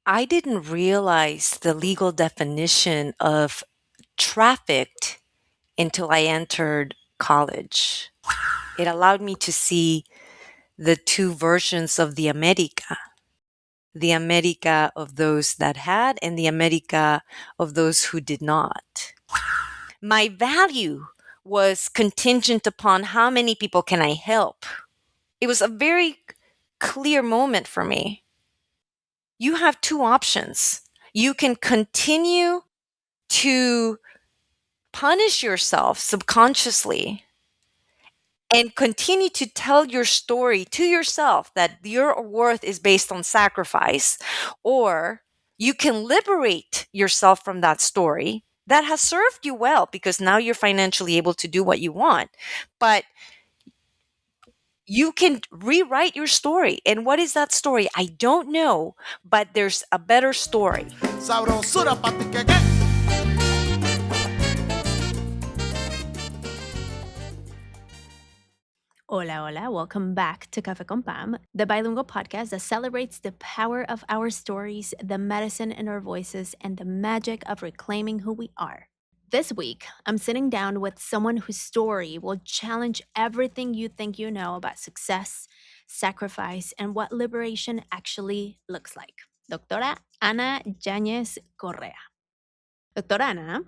I didn't realize the legal definition of trafficked until I entered college. It allowed me to see the two versions of the America of those that had and the America of those who did not. My value was contingent upon how many people can I help. It was a very clear moment for me. You have two options. You can continue to punish yourself subconsciously and continue to tell your story to yourself that your worth is based on sacrifice, or you can liberate yourself from that story that has served you well because now you're financially able to do what you want. But you can rewrite your story. And what is that story? I don't know, but there's a better story. Sabrosura pa' ti que qué. Hola, hola. Welcome back to Café con Pam, the bilingual podcast that celebrates the power of our stories, the medicine in our voices, and the magic of reclaiming who we are. This week, I'm sitting down with someone whose story will challenge everything you think you know about success, sacrifice, and what liberation actually looks like. Doctora Ana Yáñez-Correa. Doctora Ana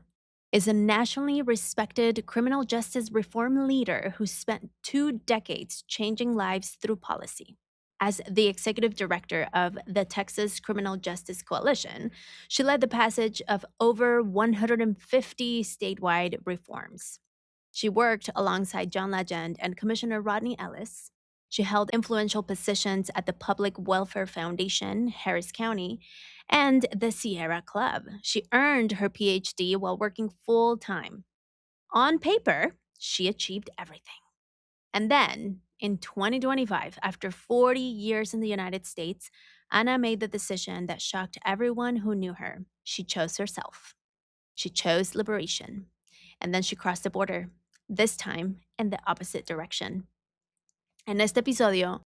is a nationally respected criminal justice reform leader who spent 2 decades changing lives through policy. As the executive director of the Texas Criminal Justice Coalition, she led the passage of over 150 statewide reforms. She worked alongside John Legend and Commissioner Rodney Ellis. She held influential positions at the Public Welfare Foundation, Harris County, and the Sierra Club. She earned her Ph.D. while working full time. On paper, she achieved everything. And then, in 2025, after 40 years in the United States, Ana made the decision that shocked everyone who knew her. She chose herself. She chose liberation. And then she crossed the border, this time in the opposite direction. En este episodio,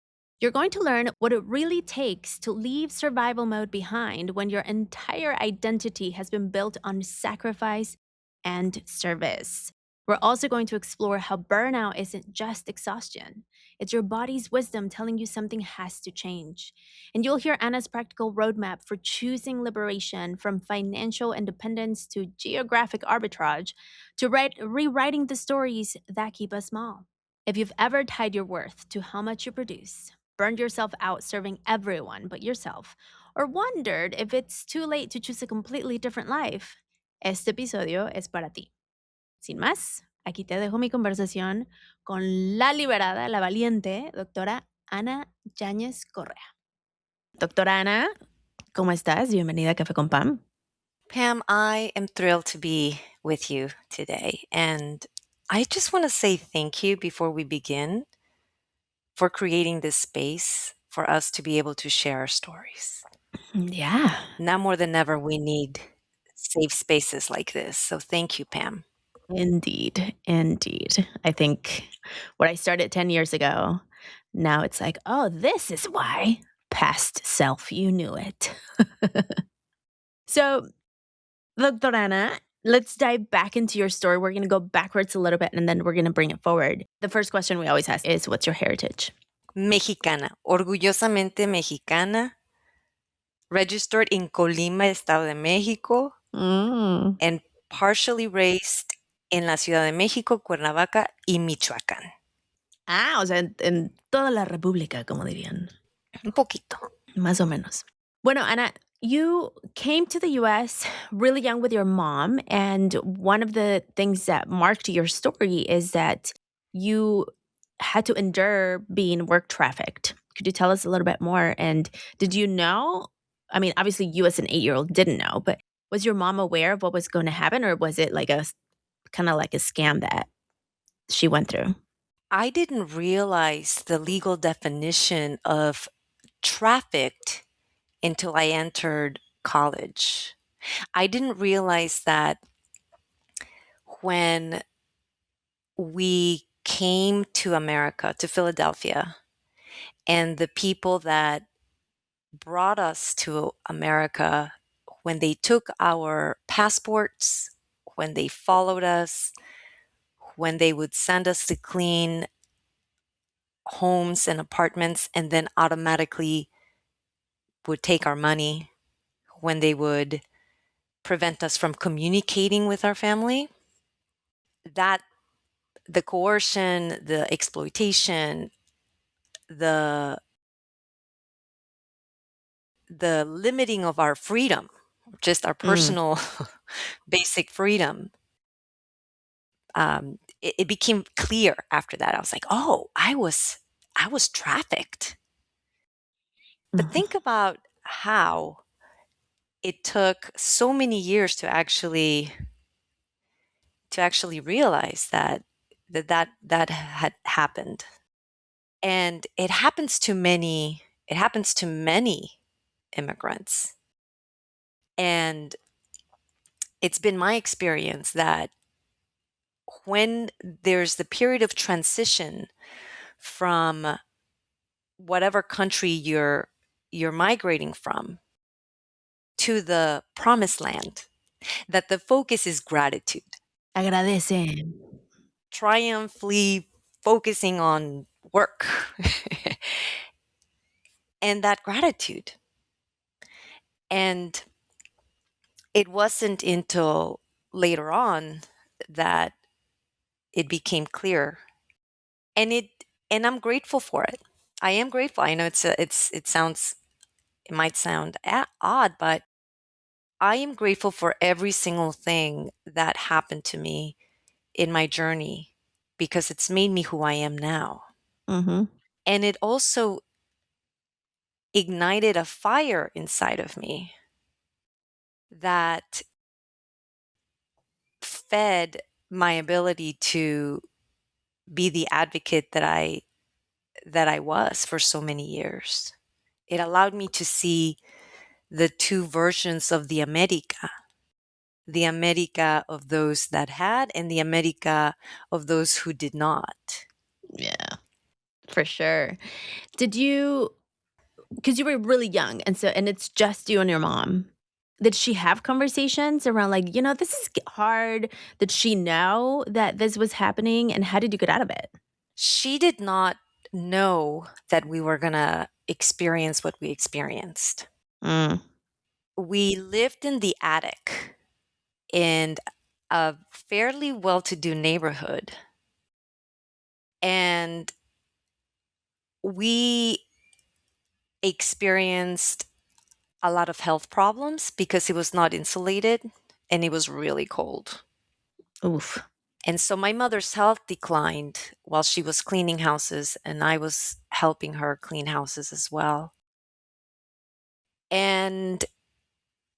you're going to learn what it really takes to leave survival mode behind when your entire identity has been built on sacrifice and service. We're also going to explore how burnout isn't just exhaustion. It's your body's wisdom telling you something has to change. And you'll hear Anna's practical roadmap for choosing liberation, from financial independence to geographic arbitrage to rewriting the stories that keep us small. If you've ever tied your worth to how much you produce, burned yourself out serving everyone but yourself, or wondered if it's too late to choose a completely different life, este episodio es para ti. Sin más, aquí te dejo mi conversación con la liberada, la valiente, doctora Ana Yáñez-Correa. Doctora Ana, ¿cómo estás? Bienvenida a Café con Pam. Pam, I am thrilled to be with you today. And I just want to say thank you before we begin for creating this space for us to be able to share our stories. Yeah. Now more than ever, we need safe spaces like this. So thank you, Pam. Indeed. Indeed. I think what I started 10 years ago, now it's like, oh, this is why. Past self, you knew it. So, Doctor Ana, let's dive back into your story. We're going to go backwards a little bit and then we're going to bring it forward. The first question we always ask is, what's your heritage? Mexicana, orgullosamente mexicana, registered in Colima, Estado de México, and partially raised en la Ciudad de México, Cuernavaca y Michoacán. Ah, o sea, en toda la República, como dirían. Un poquito. Más o menos. Bueno, Ana, you came to the US really young with your mom, and one of the things that marked your story is that you had to endure being work trafficked. Could you tell us a little bit more? And did you know? I mean, obviously, you as an 8-year-old didn't know, but was your mom aware of what was going to happen, or was it like a kind of like a scam that she went through? I didn't realize the legal definition of trafficked until I entered college. I didn't realize that when we came to America, to Philadelphia, and the people that brought us to America, when they took our passports, when they followed us, when they would send us to clean homes and apartments and then automatically would take our money, when they would prevent us from communicating with our family, that the coercion, the exploitation, the the limiting of our freedom, just our Mm. personal basic freedom, it became clear after that. I was like, oh, I was trafficked. But Mhm. think about how it took so many years to actually realize that had happened. And it happens to many immigrants. And it's been my experience that when there's the period of transition from whatever country you're migrating from to the promised land, that the focus is gratitude, Agradece. triumphantly focusing on work and that gratitude. And it wasn't until later on that it became clear. And I'm grateful for it. I am grateful. I know it might sound odd, but I am grateful for every single thing that happened to me in my journey, because it's made me who I am now. Mhm. And it also ignited a fire inside of me that fed my ability to be the advocate that I was for so many years. It allowed me to see the two versions of the America of those that had, and the America of those who did not. Yeah, for sure. Did you, because you were really young, and it's just you and your mom. Did she have conversations around, like, this is hard? Did she know that this was happening, and how did you get out of it? She did not know that we were going to experience what we experienced. Mm. We lived in the attic in a fairly well to do neighborhood. And we experienced a lot of health problems because it was not insulated and it was really cold. Oof. And so my mother's health declined while she was cleaning houses, and I was helping her clean houses as well. And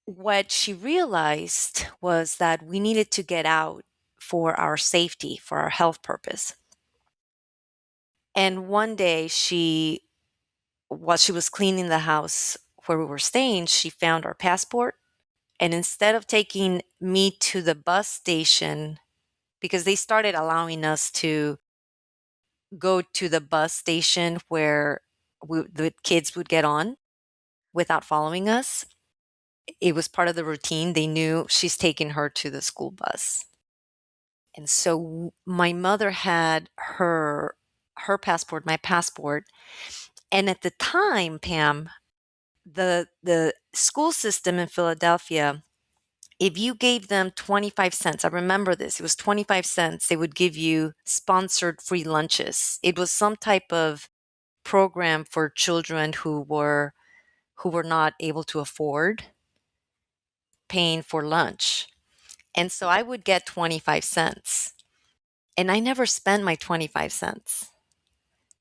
what she realized was that we needed to get out for our safety, for our health purpose. And one day while she was cleaning the house where we were staying, she found our passport. And instead of taking me to the bus station, because they started allowing us to go to the bus station where the kids would get on without following us, it was part of the routine. They knew she's taking her to the school bus. And so my mother had her passport, my passport. And at the time, Pam, the school system in Philadelphia, if you gave them 25 cents, I remember this, it was 25 cents, they would give you sponsored free lunches. It was some type of program for children who were not able to afford paying for lunch. And so I would get 25 cents. And I never spent my 25 cents.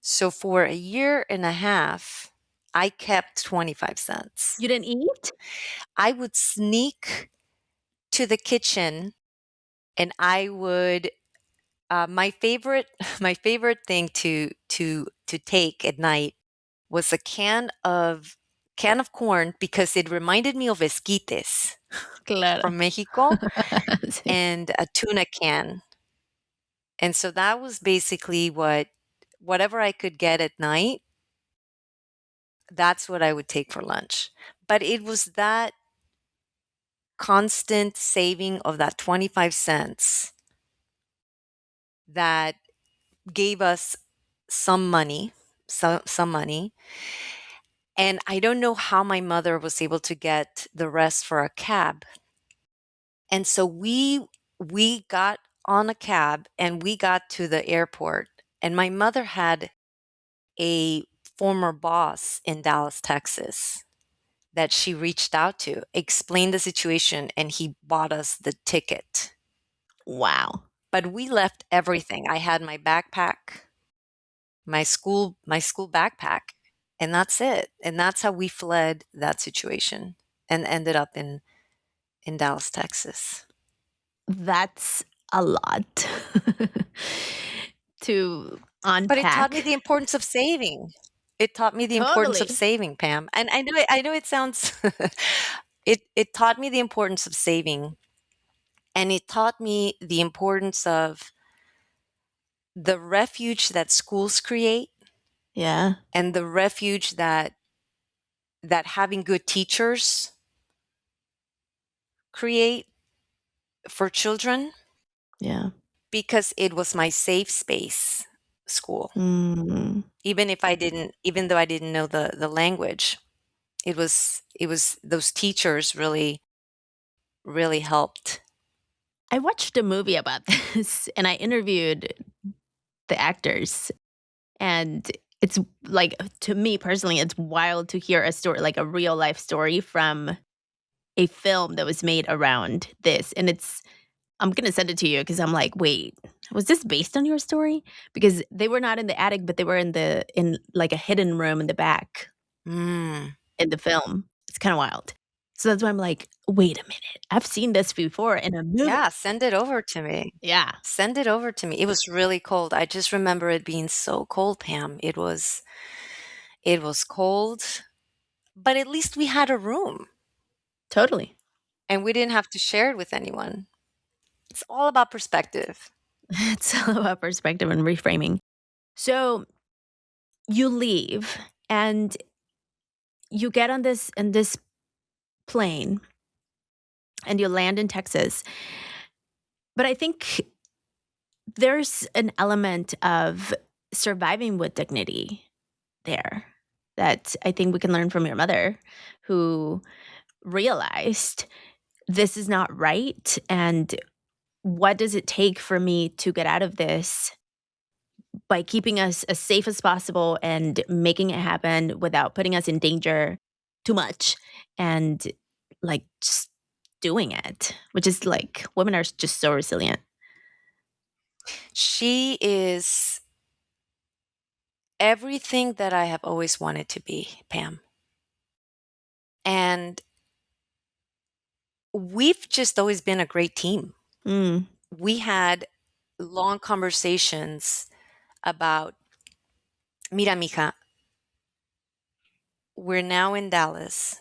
So for a year and a half, I kept 25 cents. You didn't eat? I would sneak to the kitchen, and I would my favorite my favorite thing to take at night was a can of corn, because it reminded me of esquites Claro. from Mexico, Sí. and a tuna can. And so that was basically whatever I could get at night, That's what I would take for lunch. But it was that constant saving of that 25 cents that gave us some money, some money. And I don't know how my mother was able to get the rest for a cab. And so we got on a cab and we got to the airport, and my mother had a former boss in Dallas, Texas that she reached out to, explained the situation, and he bought us the ticket. Wow. But we left everything. I had my backpack, my school backpack, and that's it. And that's how we fled that situation and ended up in Dallas, Texas. That's a lot to But it taught me unpack. the importance of saving. It taught me the importance of Totally. saving, Pam. And I know it sounds it taught me the importance of saving, and it taught me the importance of the refuge that schools create Yeah. and the refuge that having good teachers create for children, Yeah. because it was my safe space, school. Mm. Even though I didn't know the language, it was those teachers really helped. I watched a movie about this and I interviewed the actors. And it's like, to me personally, it's wild to hear a story, like a real life story from a film that was made around this. And I'm going to send it to you because I'm like, wait, was this based on your story? Because they were not in the attic, but they were in like a hidden room in the back Mm. in the film. It's kind of wild. So that's why I'm like, wait a minute. I've seen this before in a movie. Yeah, send it over to me. Yeah, Send it over to me. It was really cold. I just remember it being so cold, Pam. It was cold, but at least we had a room totally. and we didn't have to share it with anyone. It's all about perspective. It's all about perspective and reframing. So you leave and you get on this plane and you land in Texas. But I think there's an element of surviving with dignity there that I think we can learn from your mother, who realized this is not right. And what does it take for me to get out of this by keeping us as safe as possible and making it happen without putting us in danger too much and like just doing it, which is like women are just so resilient. She is everything that I have always wanted to be, Pam. And we've just always been a great team. Mm, We had long conversations about, mira, mija, we're now in Dallas.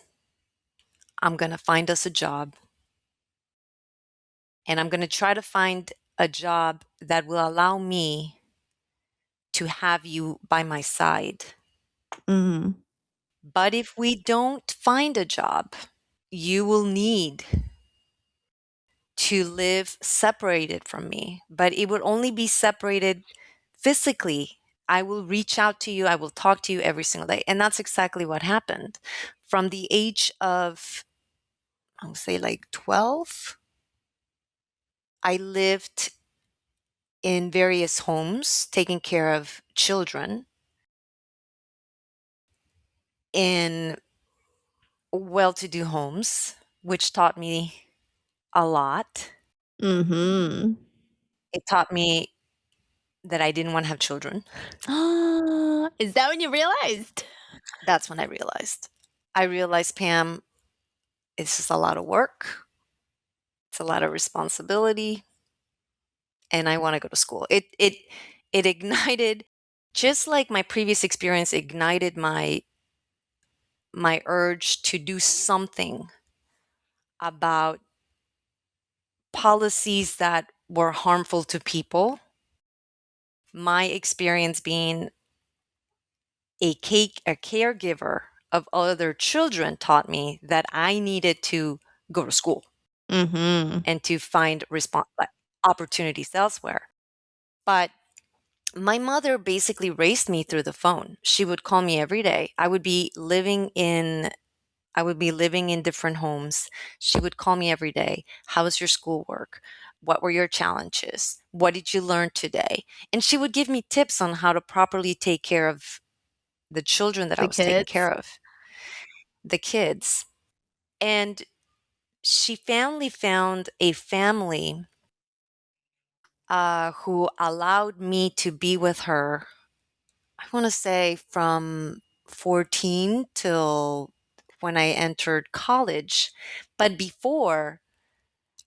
I'm going to find us a job, and I'm going to try to find a job that will allow me to have you by my side. mm, But if we don't find a job, you will need to live separated from me, but it would only be separated physically. I will reach out to you, I will talk to you every single day. And that's exactly what happened. From the age of, I would say like 12, I lived in various homes taking care of children in well to do homes, which taught me a lot. mm-hmm. It taught me that I didn't want to have children. Is that when you realized? That's when I realized, Pam, it's just a lot of work. It's a lot of responsibility, and I want to go to school. It ignited, just like my previous experience ignited my urge to do something about policies that were harmful to people. My experience being a caregiver of other children taught me that I needed to go to school Mm-hmm. and to find like, opportunities elsewhere. But my mother basically raised me through the phone. She would call me every day. I would be living in different homes. She would call me every day. How was your schoolwork? What were your challenges? What did you learn today? And she would give me tips on how to properly take care of the children that I The was taking kids. care of, the kids. And she finally found a family who allowed me to be with her, I want to say from 14 till when I entered college. But before,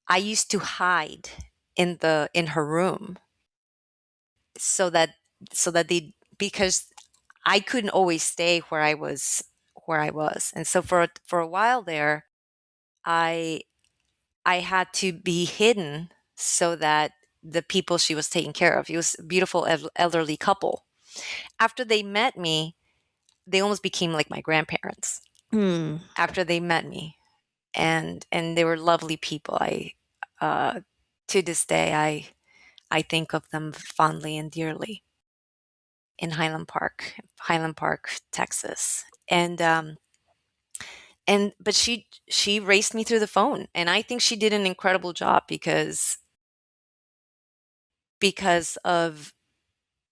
I used to hide in her room so that they, because I couldn't always stay where I was. And so for a while there, I I had to be hidden so that the people she was taking care of, it was a beautiful elderly couple. After they met me, they almost became like my grandparents Mm. after they met me. And they were lovely people. I to this day I think of them fondly and dearly in Highland Park, Texas. And but she raced me through the phone, and I think she did an incredible job because of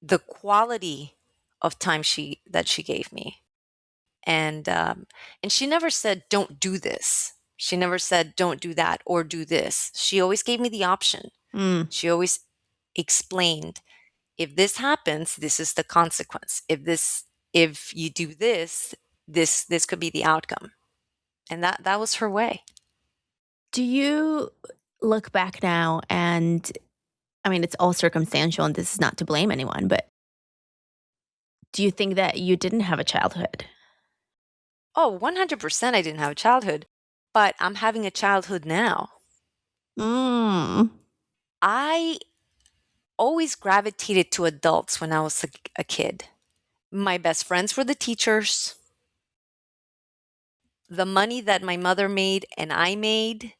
the quality of time she gave me. And she never said don't do this. She never said don't do that or do this. She always gave me the option. Mm. She always explained, if this happens, this is the consequence. If you do this, this could be the outcome. And that was her way. Do you look back now and, I mean, it's all circumstantial and this is not to blame anyone, but do you think that you didn't have a childhood? Oh, 100% I didn't have a childhood, but I'm having a childhood now. Mm. I always gravitated to adults when I was a kid. My best friends were the teachers. The money that my mother made and I made,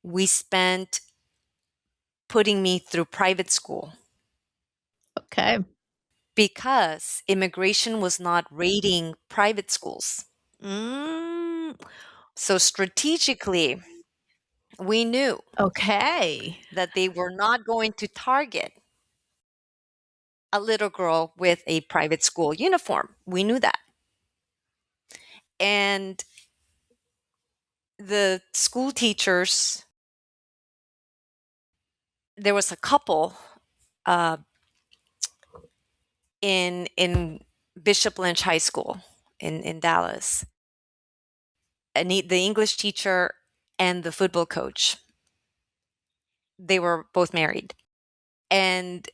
we spent putting me through private school Okay. because immigration was not raiding private schools. Mm. So strategically, we knew Okay. that they were not going to target a little girl with a private school uniform. We knew that. And the school teachers, there was a couple uh, in Bishop Lynch High School in Dallas, and the English teacher and the football coach. They were both married, and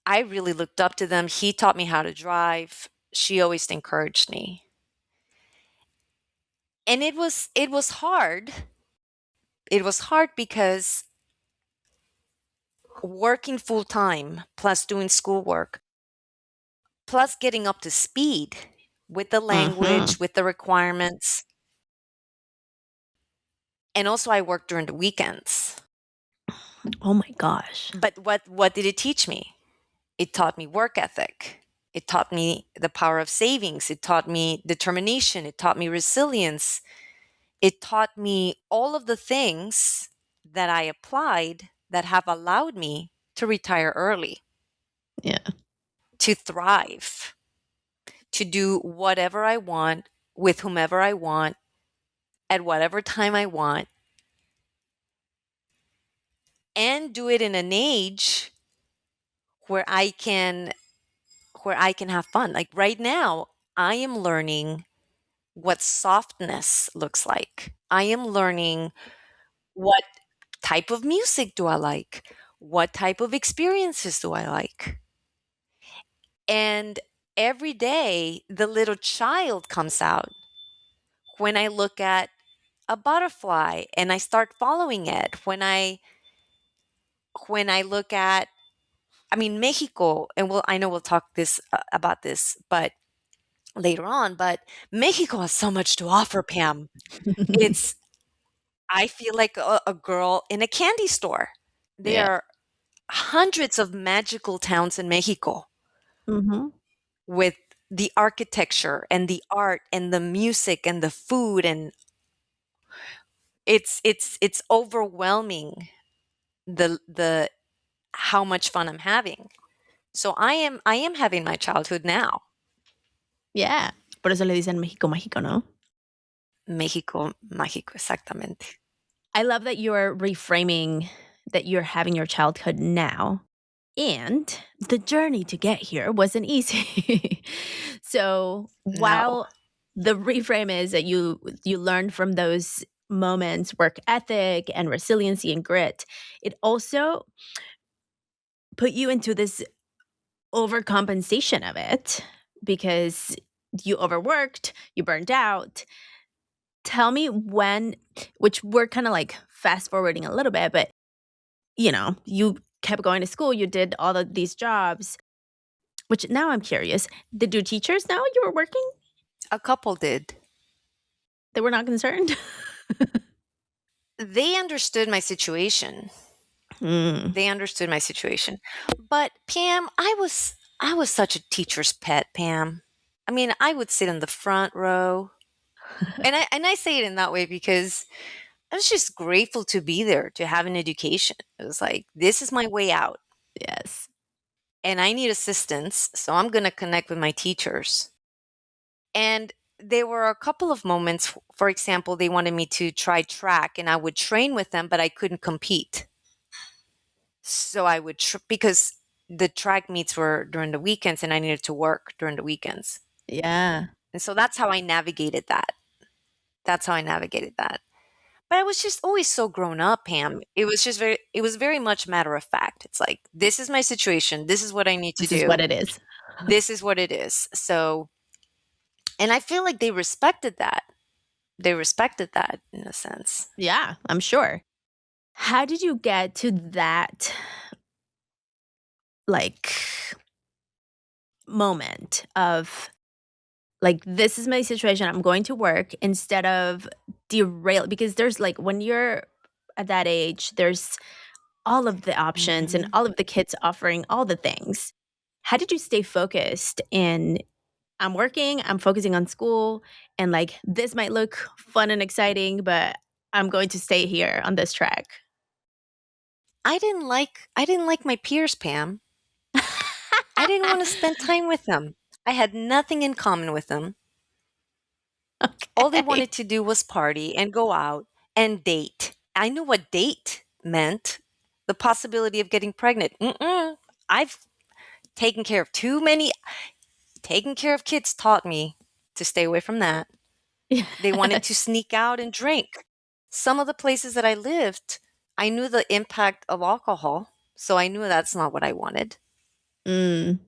I really looked up to them. He taught me how to drive. She always encouraged me, and it was hard. It was hard because working full time plus doing schoolwork plus getting up to speed with the Mhm. language, with the requirements. And also I worked during the weekends. Oh my gosh. But what did it teach me? It taught me work ethic. It taught me the power of savings. It taught me determination. It taught me resilience. It taught me all of the things that I applied that have allowed me to retire early, Yeah. to thrive, to do whatever I want with whomever I want at whatever time I want, and do it in an age where I can have fun. Like right now, I am learning what softness looks like. I am learning what type of music do I like? What type of experiences do I like? And every day the little child comes out when I look at a butterfly and I start following it. When I look at, I mean, Mexico, and I know we'll talk this about this, but later on. But Mexico has so much to offer, Pam. It's I feel like a girl in a candy store. There Yeah. are hundreds of magical towns in Mexico Mm-hmm. with the architecture and the art and the music and the food, and it's overwhelming, the how much fun I'm having. So I am having my childhood now. Yeah. Por eso le dicen México mágico, ¿no? México mágico, exactamente. I love that you're reframing that you're having your childhood now. And the journey to get here wasn't easy. So No. while the reframe is that you learned from those moments work ethic and resiliency and grit, it also put you into this overcompensation of it because you overworked, you burned out. Tell me when, which we're kind of like fast forwarding a little bit, but you kept going to school, you did all of these jobs, which now I'm curious. Did your teachers know you were working? A couple did. They were not concerned? They understood my situation. Mm. They understood my situation. But Pam, I was such a teacher's pet, Pam. I mean, I would sit in the front row. And I say it in that way because I was just grateful to be there, to have an education. It was like, this is my way out Yes. and I need assistance, so I'm going to connect with my teachers. And there were a couple of moments, for example, they wanted me to try track and I would train with them, but I couldn't compete. So I would, because the track meets were during the weekends and I needed to work during the weekends. Yeah. And so that's how I navigated that. That's how I navigated that. But I was just always so grown up, Pam. It was very much matter of fact. It's like, this is my situation. This is what I need to This is what do. it is. This is what it is. So, and I feel like they respected that. They respected that in a sense. Yeah, I'm sure. How did you get to that, like, moment of, like, this is my situation, I'm going to work, instead of derail? Because there's, like, when you're at that age, there's all of the options and Mhm. all of the kids offering all the things. How did you stay focused in, I'm working, I'm focusing on school, and, like, this might look fun and exciting, but I'm going to stay here on this track? I didn't like my peers, Pam. I didn't want to spend time with them. I had nothing in common with them. All they Okay. wanted to do was party and go out and date. I knew what date meant. The possibility of getting pregnant. Mm-mm. I've taken care of too many. Taking care of kids taught me to stay away from that. They wanted to Yes. sneak out and drink. Some of the places that I lived, I knew the impact of alcohol, so I knew that's not what I wanted. Mm.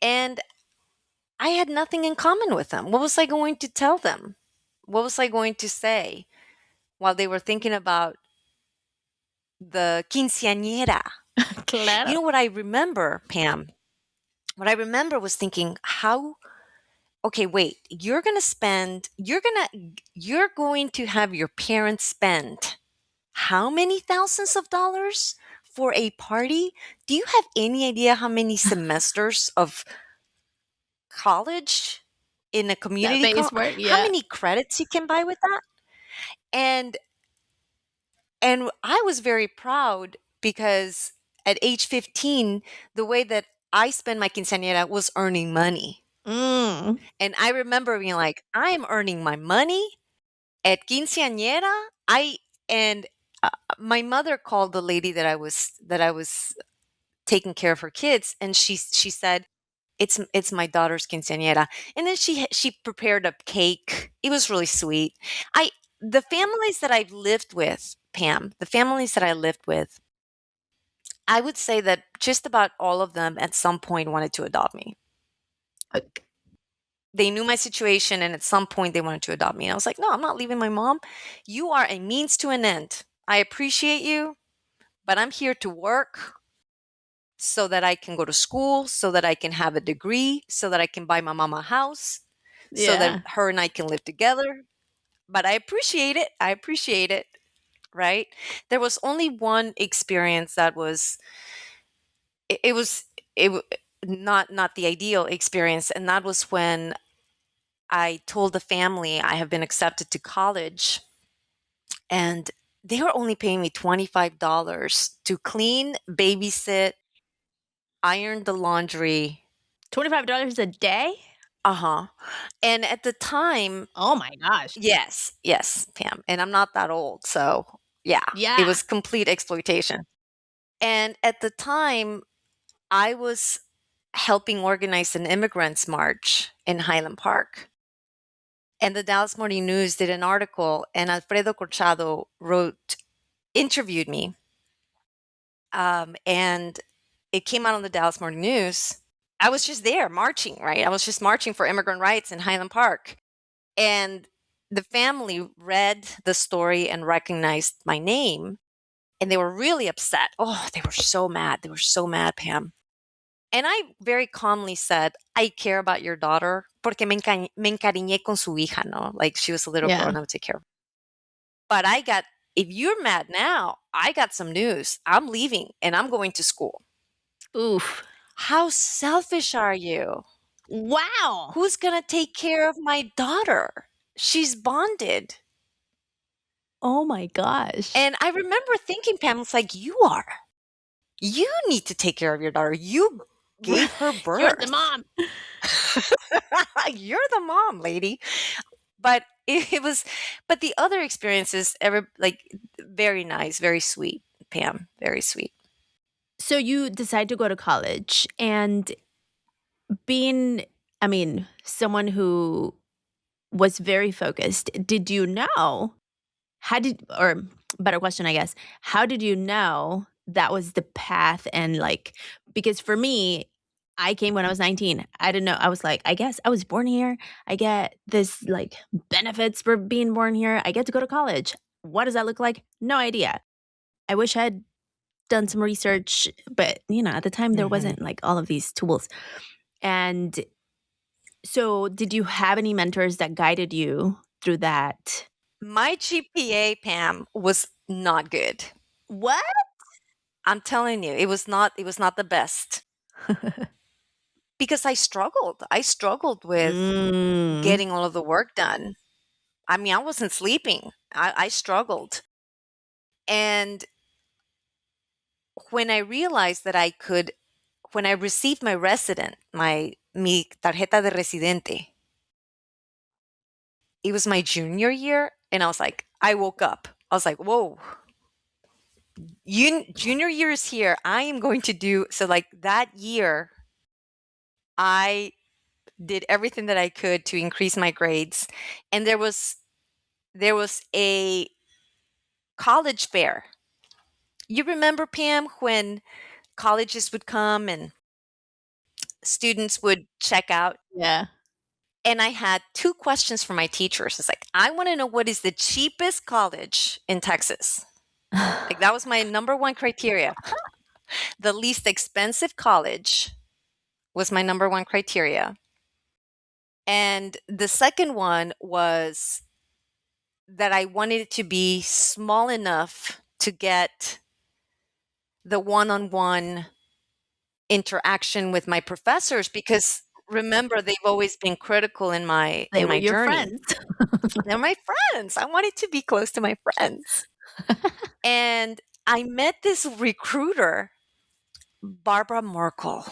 And I had nothing in common with them. What was I going to tell them? What was I going to say while they were thinking about the quinceañera? You Claro. know what I remember, Pam? What I remember was thinking, how okay, wait, you're going to have your parents spend how many thousands of dollars for a party? Do you have any idea how many semesters of college in a That community pays for it, how yeah. many credits you can buy with that? And and I was very proud because at age 15, the way that I spent my quinceañera was earning money. Mm. And I remember being like, I am earning my money at quinceañera. I and My mother called the lady that I was taking care of her kids, and she said, it's my daughter's quinceañera. And then she prepared a cake. It was really sweet. I The families that I've lived with, Pam, the families that I lived with, I would say that just about all of them at some point wanted to adopt me. Ok. They knew my situation, and at some point they wanted to adopt me. And I was like, no, I'm not leaving my mom. You are a means to an end. I appreciate you, but I'm here to work so that I can go to school, so that I can have a degree, so that I can buy my mama a house. so that Yeah. her and I can live together. But I appreciate it. I appreciate it. Right. There was only one experience that was, it was, it, w- not the ideal experience. And that was when I told the family I have been accepted to college, and they were only paying me $25 to clean, babysit, iron the laundry. $25 a day? Uh-huh. And at the time, Oh my gosh. yes, yes, Pam. And I'm not that old, so yeah, it Yeah. was complete exploitation. And at the time, I was helping organize an immigrants march in Highland Park. And the Dallas Morning News did an article, and Alfredo Corchado interviewed me, and it came out on the Dallas Morning News. I was just there marching, right? I was just marching for immigrant rights in Highland Park. And the family read the story and recognized my name, and they were really upset. Oh, they were so mad. They were so mad, Pam. And I very calmly said, I care about your daughter porque me encariñé con su hija, no? Like she was a little girl Yeah. and I would take care of her. But if you're mad now, I got some news. I'm leaving and I'm going to school. Oof. How selfish are you? Wow. Who's going to take care of my daughter? She's bonded. Oh my gosh. And I remember thinking, Pam, it's like, you are. You need to take care of your daughter. You gave her You're the birth. mom. You're the mom, lady. But it was, but the other experiences, like very nice, very sweet, Pam, very sweet. So you decide to go to college, and being, I mean, someone who was very focused, did you know, or better question, I guess, how did you know that was the path? And like, because for me, I came when I was 19. I didn't know. I was like, I guess I was born here. I get this like benefits for being born here. I get to go to college. What does that look like? No idea. I wish I had done some research, but at the time there Mhm. wasn't like all of these tools. And so, did you have any mentors that guided you through that? My GPA, Pam, was not good. What? I'm telling you, it was not the best because I struggled. I struggled with Mm. getting all of the work done. I mean, I wasn't sleeping. I struggled. And when I realized that when I received my mi tarjeta de residente, it was my junior year. And I was like, I woke up. I was like, whoa, junior year is here. I am going to do so. Like that year, I did everything that I could to increase my grades. And there was a college fair. You remember, Pam, when colleges would come and students would check out? Yeah. And I had two questions for my teachers. It's like, I want to know what is the cheapest college in Texas. Like that was my number one criteria. The least expensive college was my number one criteria. And the second one was that I wanted it to be small enough to get the one-on-one interaction with my professors, because remember, they've always been critical in my They were your journey. friends. They're my friends. I wanted to be close to my friends. And I met this recruiter, Barbara Merkel,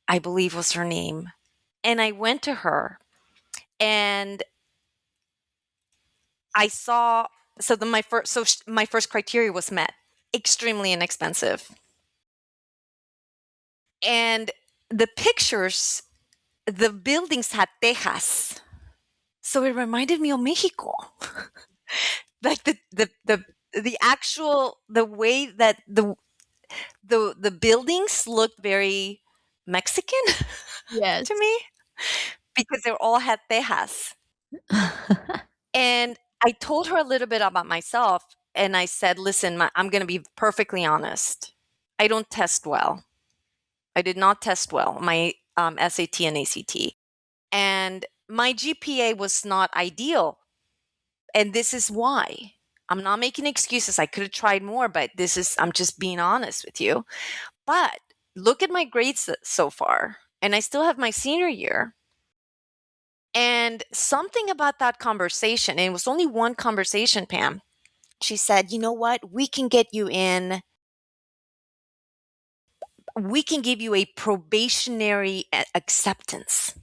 I believe was her name. And I went to her and I saw, my first criteria was met. Extremely inexpensive. And the pictures, the buildings had tejas. So it reminded me of Mexico. Like the actual, the way that the buildings looked very Mexican Yes. to me, because they all had tejas. And I told her a little bit about myself, and I said, "Listen, I'm going to be perfectly honest. I don't test well. I did not test well my SAT and ACT, and my GPA was not ideal. And this is why. I'm not making excuses. I could have tried more, but I'm just being honest with you. But look at my grades so far. And I still have my senior year. And something about that conversation, and it was only one conversation, Pam. She said, you know what? We can get you in, we can give you a probationary acceptance.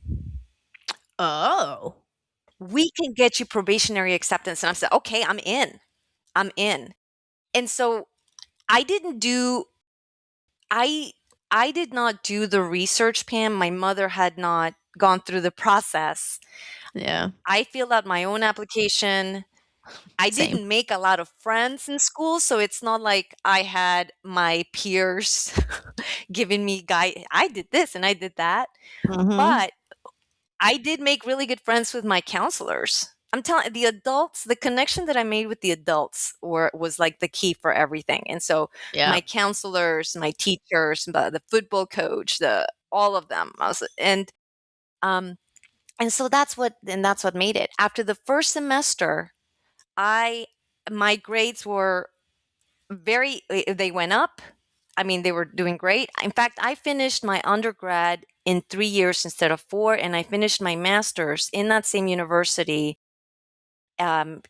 Oh. We can get you probationary acceptance. And I said, okay, I'm in. I'm in. And so I didn't do, I, I did not do the research, Pam. My mother had not gone through the process. Yeah. I filled out my own application. I Same. didn't make a lot of friends in school, so it's not like I had my peers giving me I did this and I did that. Mm-hmm. But I did make really good friends with my counselors. I'm telling the adults, the connection that I made with the adults was like the key for everything. And so Yeah. my counselors, my teachers, the football coach, all of them. Um and so that's what made it. After the first semester, I my grades were they went up. I mean, they were doing great. In fact, I finished my undergrad in 3 years instead of 4, and I finished my master's in that same university. Um,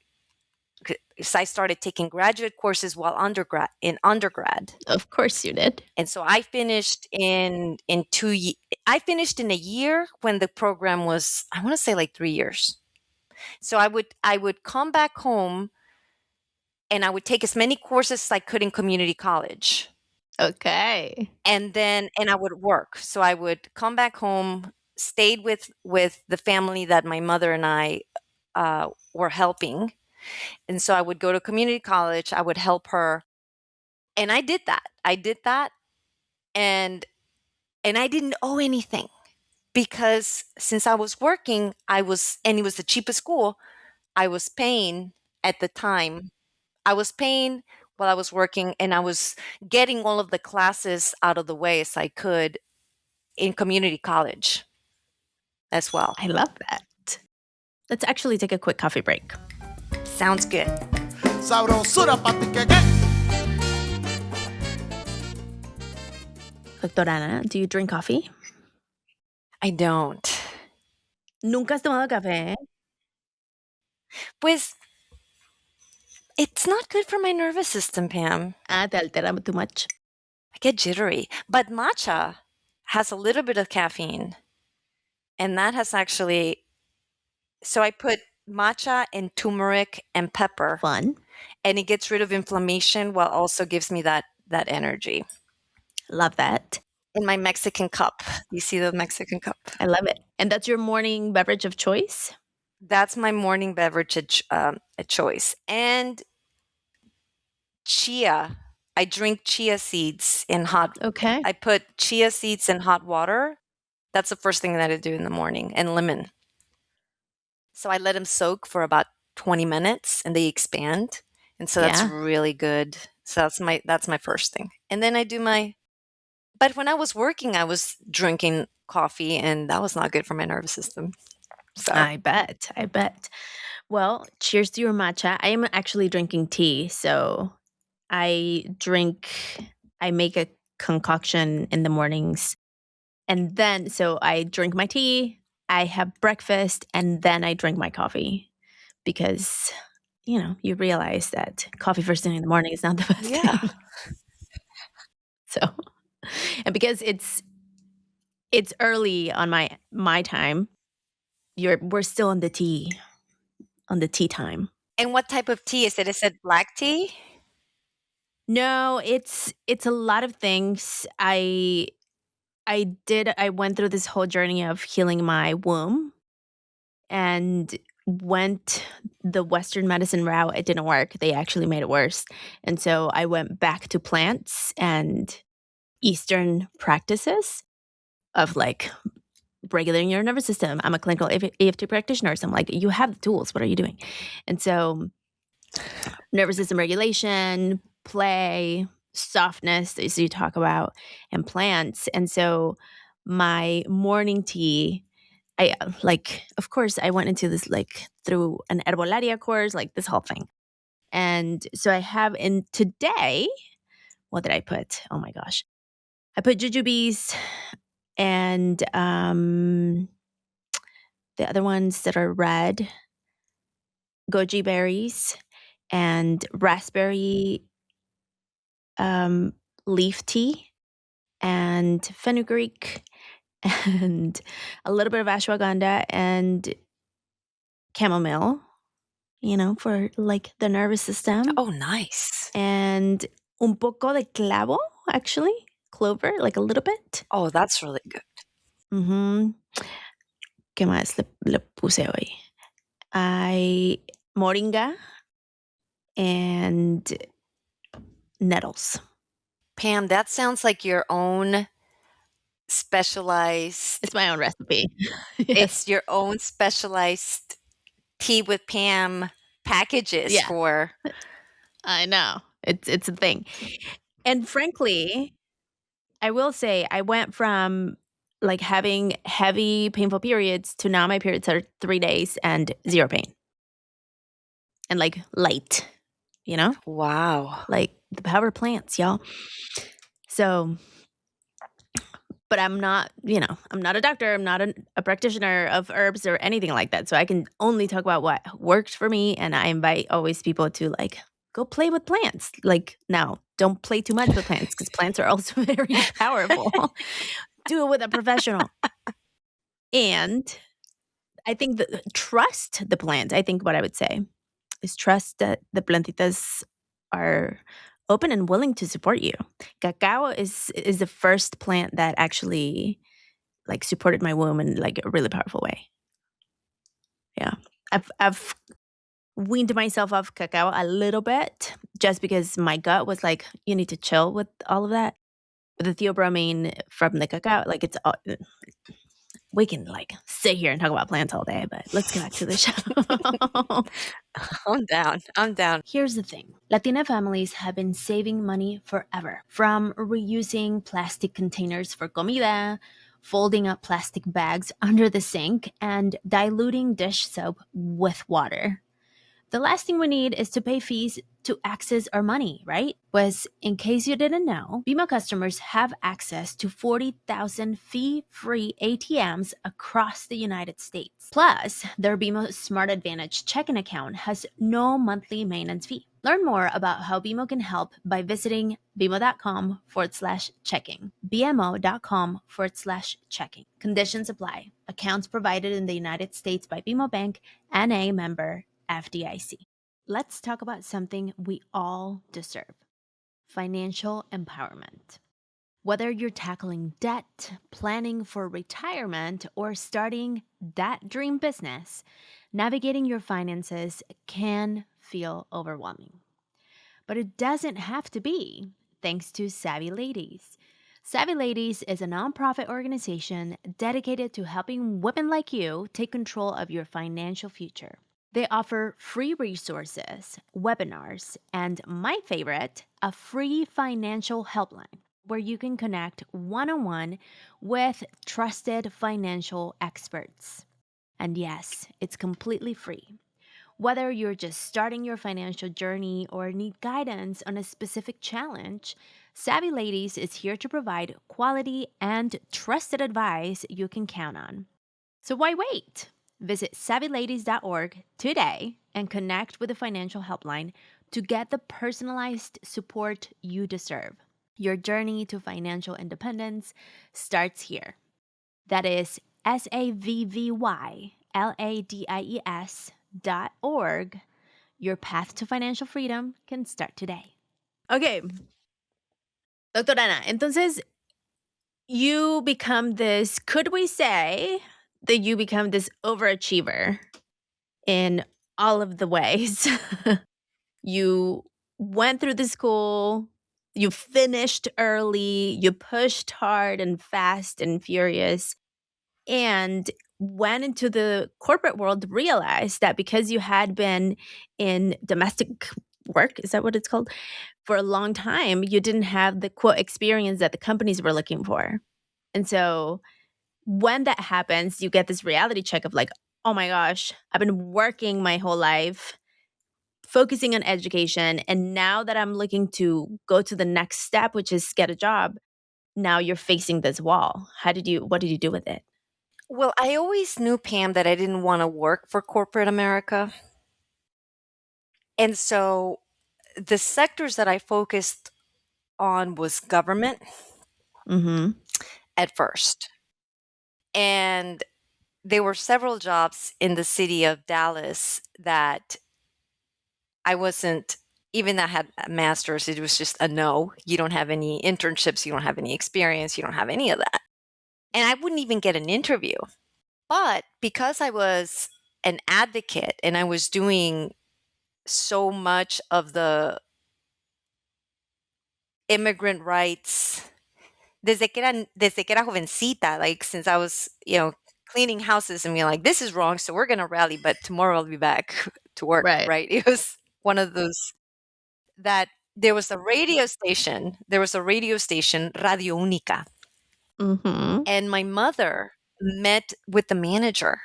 so I started taking graduate courses while undergrad. Of course you did. And so I finished I finished in a year when the program was, I want to say, like 3 years. So I would come back home and I would take as many courses as I could in community college. Okay. And I would work. So I would come back home, stayed with the family that my mother and I were helping. And so I would go to community college, I would help her. And I did that. And I didn't owe anything because since I was working, and it was the cheapest school, I was paying at the time. I was paying while I was working, and I was getting all of the classes out of the way as I could in community college as well. I love that. Let's actually take a quick coffee break. Sounds good. Sabrosura pa' ti que qué. Doctor Ana, do you drink coffee? I don't. Nunca has tomado café. Pues it's not good for my nervous system, Pam. Te altera too much. I get jittery. But matcha has a little bit of caffeine. And that has actually, so I put matcha and turmeric and pepper. Fun. And it gets rid of inflammation while also gives me that energy. Love that. In my Mexican cup. You see the Mexican cup? I love it. And that's your morning beverage of choice? That's my morning beverage choice. And chia. I drink chia seeds in hot. Okay. I put chia seeds in hot water. That's the first thing that I do in the morning, and lemon. So I let them soak for about 20 minutes and they expand. And so that's really good. So that's my first thing. And then I do but when I was working, I was drinking coffee and that was not good for my nervous system. So I bet. Well, cheers to your matcha. I am actually drinking tea. So I make a concoction in the mornings. And then, so I drink my tea, I have breakfast, and then I drink my coffee. Because, you realize that coffee first thing in the morning is not the best thing. So, and because it's early on my time, we're still on the tea time. And what type of tea is it? Is it black tea? No, it's a lot of things. I went through this whole journey of healing my womb and went the Western medicine route. It didn't work. They actually made it worse. And so I went back to plants and Eastern practices of like regulating your nervous system. I'm a clinical EFT practitioner. So I'm like, you have the tools. What are you doing? And so nervous system regulation, play, softness, as you talk about, and plants. And so my morning tea of course, I went into this through an herbolaria course, this whole thing. And so I have in today, what did I put? Oh my gosh. I put jujubes and the other ones that are red, goji berries, and raspberry leaf tea, and fenugreek, and a little bit of ashwagandha and chamomile, for the nervous system. Oh, nice. And un poco de clavo, actually, clover, a little bit. Oh, that's really good. Mm-hmm. ¿Qué más le puse hoy? Moringa and nettles. Pam, that sounds like your own specialized. It's my own recipe. It's your own specialized tea with Pam packages Yeah. for. I know. It's a thing. And frankly, I will say I went from having heavy, painful periods to now my periods are 3 days and 0 pain. And light, Wow. the power of plants, y'all. So, but I'm not, I'm not a doctor. I'm not a practitioner of herbs or anything like that. So I can only talk about what worked for me. And I invite always people to go play with plants. Now, don't play too much with plants because plants are also very powerful. Do it with a professional. And I think trust the plant. I think what I would say is trust that the plantitas are open and willing to support you. Cacao is the first plant that actually supported my womb in a really powerful way. Yeah. I've weaned myself off cacao a little bit just because my gut was you need to chill with all of that. But the theobromine from the cacao, it's all, we can sit here and talk about plants all day, but let's get back to the show. I'm down. Here's the thing. Latina families have been saving money forever. From reusing plastic containers for comida, folding up plastic bags under the sink, and diluting dish soap with water. The last thing we need is to pay fees to access our money, right? Pues, in case you didn't know, BMO customers have access to 40,000 fee-free ATMs across the United States. Plus, their BMO Smart Advantage checking account has no monthly maintenance fee. Learn more about how BMO can help by visiting bmo.com/checking. bmo.com/checking. Conditions apply. Accounts provided in the United States by BMO Bank, N.A. member FDIC. Let's talk about something we all deserve: financial empowerment. Whether you're tackling debt, planning for retirement, or starting that dream business, navigating your finances can feel overwhelming. But it doesn't have to be, thanks to Savvy Ladies. Savvy Ladies is a nonprofit organization dedicated to helping women like you take control of your financial future. They offer free resources, webinars, and my favorite, a free financial helpline where you can connect one-on-one with trusted financial experts. And yes, it's completely free. Whether you're just starting your financial journey or need guidance on a specific challenge, Savvy Ladies is here to provide quality and trusted advice you can count on. So why wait? Visit savvyladies.org today and connect with the financial helpline to get the personalized support you deserve. Your journey to financial independence starts here. That is savvyladies.org. Your path to financial freedom can start today. Okay. Doctor Ana, entonces you become this, could we say that you become this overachiever in all of the ways? You went through the school, you finished early, you pushed hard and fast and furious, and went into the corporate world, realized that because you had been in domestic work, is that what it's called, for a long time, you didn't have the quote experience that the companies were looking for. And so when that happens, you get this reality check of like, oh my gosh, I've been working my whole life, focusing on education. And now that I'm looking to go to the next step, which is get a job, now you're facing this wall. What did you do with it? Well, I always knew, Pam, that I didn't want to work for corporate America. And so the sectors that I focused on was government Mm-hmm. at first. And there were several jobs in the city of Dallas that I wasn't, even though I had a master's, it was just a no. You don't have any internships, you don't have any experience, you don't have any of that. And I wouldn't even get an interview. But because I was an advocate and I was doing so much of the immigrant rights desde que era jovencita, like since I was, cleaning houses and being like, this is wrong, so we're gonna rally, but tomorrow I'll be back to work, Right. right? It was one of those that there was a radio station, Radio Única, Mm-hmm. and my mother met with the manager.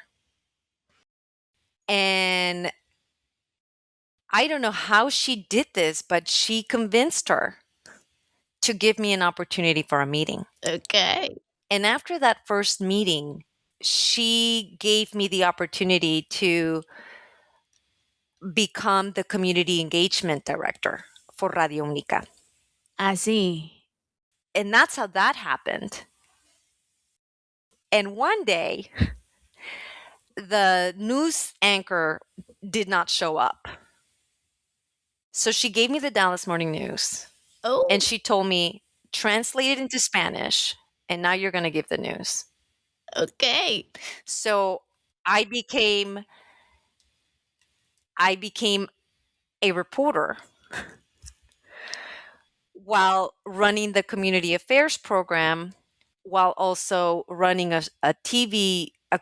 And I don't know how she did this, but she convinced her to give me an opportunity for a meeting. Okay. And after that first meeting, she gave me the opportunity to become the community engagement director for Radio Única. I see. And that's how that happened. And one day, the news anchor did not show up. So she gave me the Dallas Morning News Oh, and she told me, translate it into Spanish, and now you're going to give the news. okay. So I became a reporter while running the community affairs program, while also running a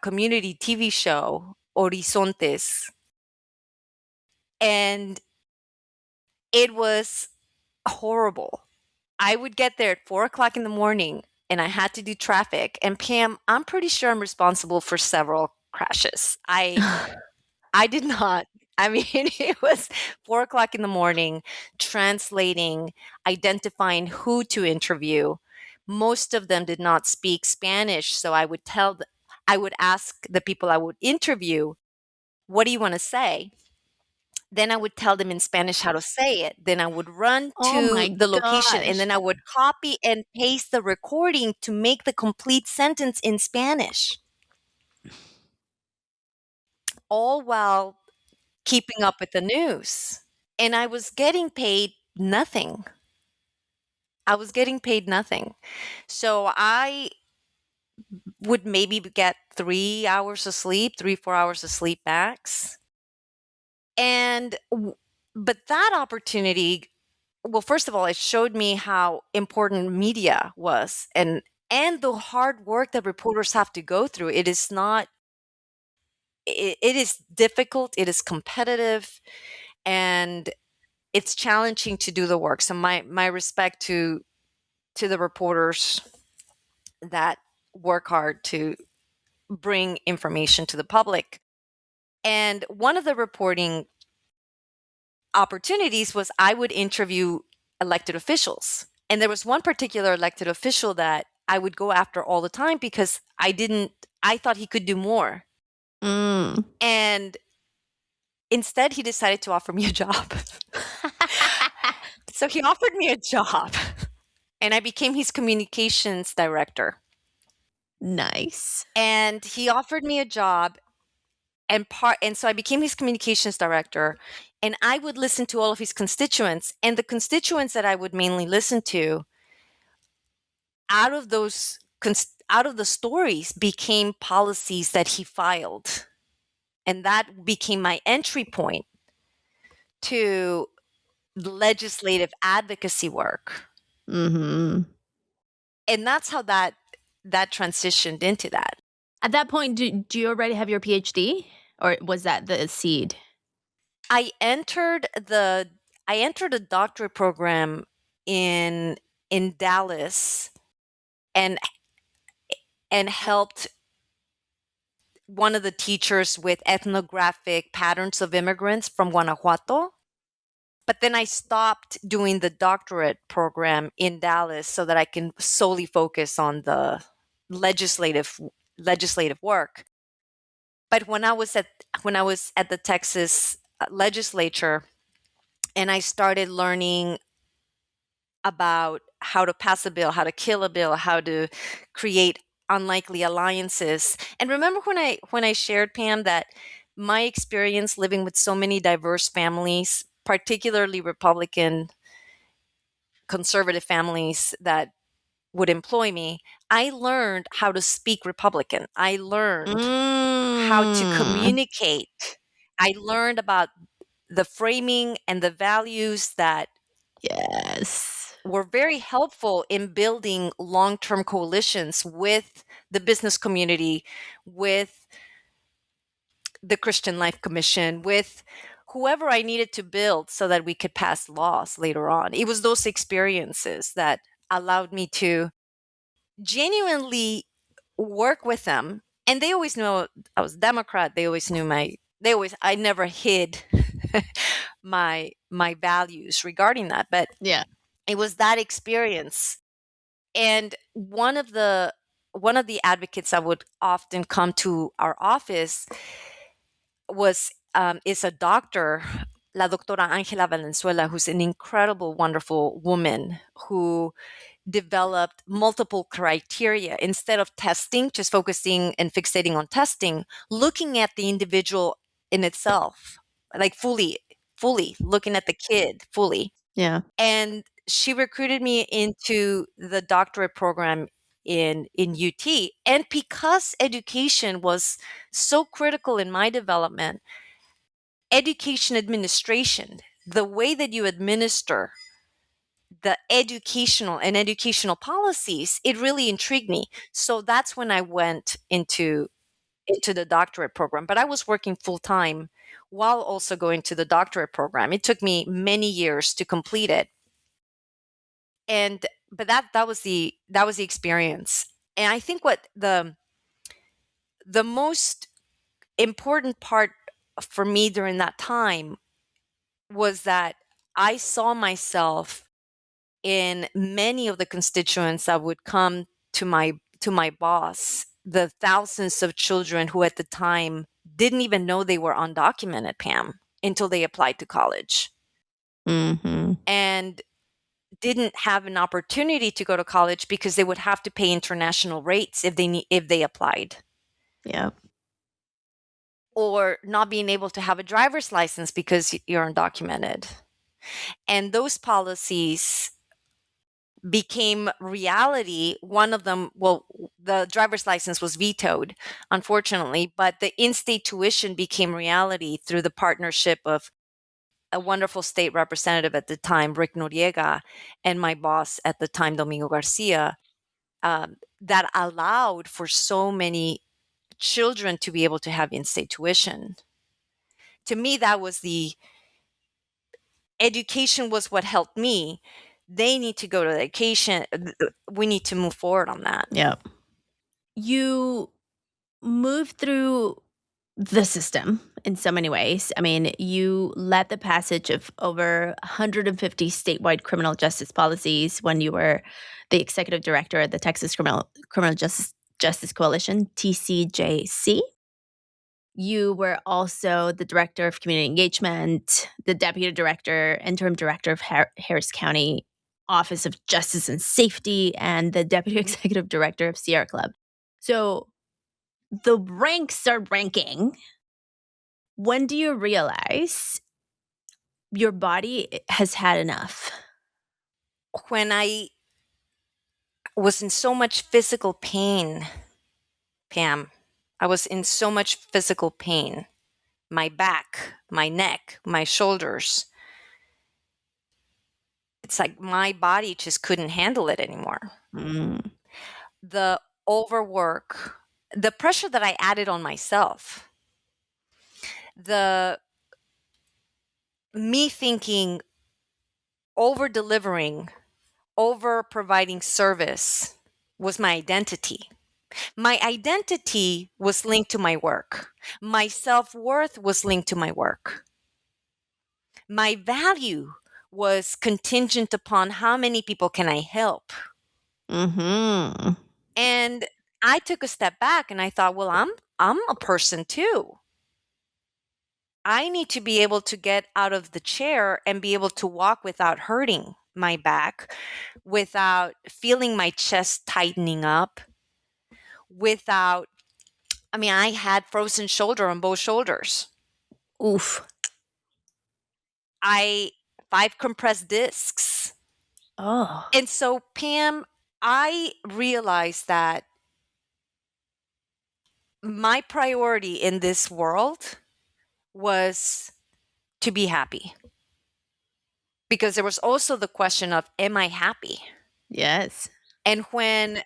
community TV show, Horizontes. And it was horrible. I would get there at 4 o'clock in the morning and I had to do traffic. And Pam, I'm pretty sure I'm responsible for several crashes. I did not. I mean, it was 4 o'clock in the morning, translating, identifying who to interview. Most of them did not speak Spanish. So I would ask the people I would interview, what do you want to say? Then I would tell them in Spanish how to say it. Then I would run Oh to my the location and gosh. then I would copy and paste the recording to make the complete sentence in Spanish, all while keeping up with the news. And I was getting paid nothing. I was getting paid nothing. So I would maybe get 3 hours of sleep, 4 hours of sleep max. And, but that opportunity, well, first of all, it showed me how important media was and the hard work that reporters have to go through. It is not, it is difficult, it is competitive, and it's challenging to do the work. So my respect to the reporters that work hard to bring information to the public. And one of the reporting opportunities was I would interview elected officials. And there was one particular elected official that I would go after all the time because I thought he could do more. Mm. And instead, he decided to offer me a job. So he offered me a job and I became his communications director. Nice. And he offered me a job and so I became his communications director and I would listen to all of his constituents, and the constituents that I would mainly listen to out of out of the stories became policies that he filed, and that became my entry point to legislative advocacy work. Mm-hmm. And that's how that transitioned into that. At that point, do you already have your PhD, or was that the seed? I entered the I entered a doctorate program in Dallas, and and helped one of the teachers with ethnographic patterns of immigrants from Guanajuato. But then I stopped doing the doctorate program in Dallas so that I can solely focus on the legislative legislative work. But when I was at the Texas legislature and I started learning about how to pass a bill, how to kill a bill, how to create unlikely alliances. And remember when I shared, Pam, that my experience living with so many diverse families, particularly Republican conservative families that would employ me, I learned how to speak Republican. I learned how to Mm. communicate. I learned about the framing and the values that Yes. were very helpful in building long-term coalitions with the business community, with the Christian Life Commission, with whoever I needed to build so that we could pass laws later on. It was those experiences that allowed me to genuinely work with them. And they always knew I was Democrat. They always knew I never hid my values regarding that. But Yeah. it was that experience. And one of the advocates that would often come to our office was is a doctor, La Doctora Angela Valenzuela, who's an incredible, wonderful woman who developed multiple criteria instead of testing, just focusing and fixating on testing, looking at the individual in itself, like fully looking at the kid fully. Yeah. And she recruited me into the doctorate program in UT. And because education was so critical in my development, education administration, the way that you administer the educational policies, it really intrigued me. So that's when I went into the doctorate program. But I was working full time while also going to the doctorate program. It took me many years to complete it. And but that was the experience. And I think what the most important part for me during that time was that I saw myself in many of the constituents that would come to my boss, the thousands of children who at the time didn't even know they were undocumented, Pam, until they applied to college Mm-hmm. and didn't have an opportunity to go to college because they would have to pay international rates if they applied, Yeah. or not being able to have a driver's license because you're undocumented. And those policies became reality. One of them, well, the driver's license was vetoed, unfortunately, but the in-state tuition became reality through the partnership of a wonderful state representative at the time, Rick Noriega, and my boss at the time, Domingo Garcia, that allowed for so many children to be able to have in-state tuition. To me, that was the education was what helped me. They need to go to education. We need to move forward on that. Yeah. You move through the system in so many ways. I mean, you led the passage of over 150 statewide criminal justice policies when you were the executive director at the Texas Criminal Justice Coalition, TCJC. You were also the director of community engagement, the deputy director, interim director of Harris County Office of Justice and Safety, and the deputy executive director of Sierra Club. So the ranks are ranking. When do you realize your body has had enough? When I was in so much physical pain, Pam, I was in so much physical pain. My back, my neck, my shoulders. It's like my body just couldn't handle it anymore. Mm, The overwork, the pressure that I added on myself, the me thinking over delivering, over providing service was my identity. My identity was linked to my work. My self-worth was linked to my work. My value was contingent upon how many people can I help. Mm-hmm. And I took a step back and I thought, well, I'm a person too. I need to be able to get out of the chair and be able to walk without hurting my back, without feeling my chest tightening up, without, I mean, I had frozen shoulder on both shoulders. Oof. I 5 compressed discs. Oh. And so, Pam, I realized that my priority in this world was to be happy. Because there was also the question of, am I happy? Yes. And when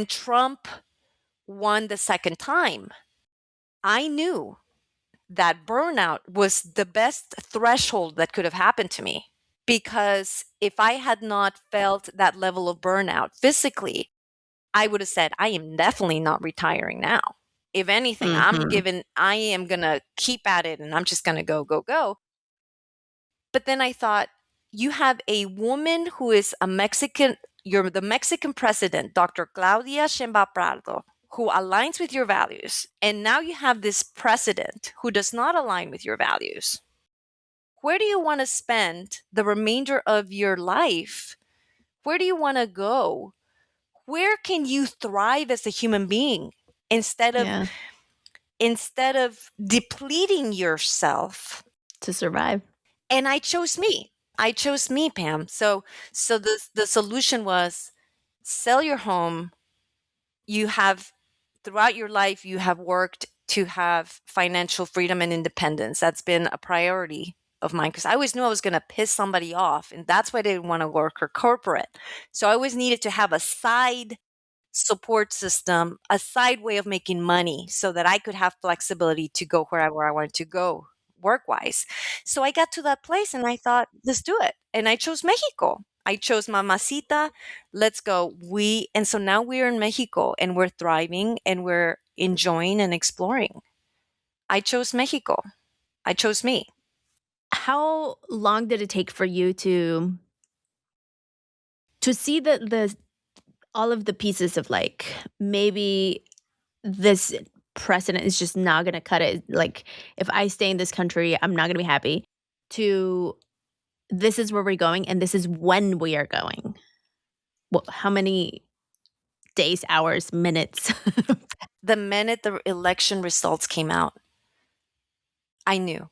Trump won the second time, I knew that burnout was the best threshold that could have happened to me. Because if I had not felt that level of burnout physically, I would have said, I am definitely not retiring now. If anything, Mm-hmm. I am going to keep at it and I'm just going to go, go, go. But then I thought, you have a woman who is a Mexican, you're the Mexican president, Dr. Claudia Sheinbaum Pardo, who aligns with your values. And now you have this president who does not align with your values. Where do you want to spend the remainder of your life? Where do you want to go? Where can you thrive as a human being instead of Yeah. depleting yourself? To survive. And I chose me. I chose me, Pam. So the solution was sell your home. You have throughout your life you have worked to have financial freedom and independence. That's been a priority of mine because I always knew I was going to piss somebody off, and that's why I didn't want to work for corporate. So I always needed to have a side support system, a side way of making money so that I could have flexibility to go wherever I wanted to go work wise. So I got to that place and I thought, let's do it. And I chose Mexico. I chose Mamacita. Let's go. And so now we're in Mexico and we're thriving and we're enjoying and exploring. I chose Mexico. I chose me. How long did it take for you to see the all of the pieces of like maybe this precedent is just not going to cut it, like if I stay in this country I'm not going to be happy, to this is where we're going and this is when we are going? How many days, hours, minutes? The minute the election results came out, I knew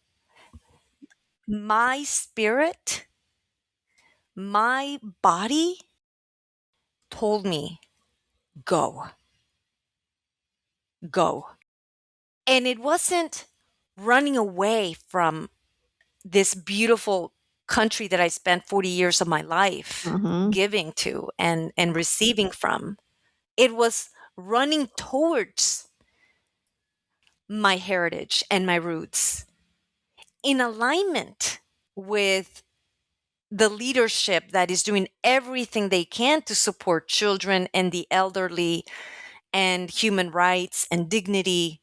my spirit, my body told me, go, go. And it wasn't running away from this beautiful country that I spent 40 years of my life Mhm. giving to and receiving from. It was running towards my heritage and my roots in alignment with the leadership that is doing everything they can to support children and the elderly and human rights and dignity,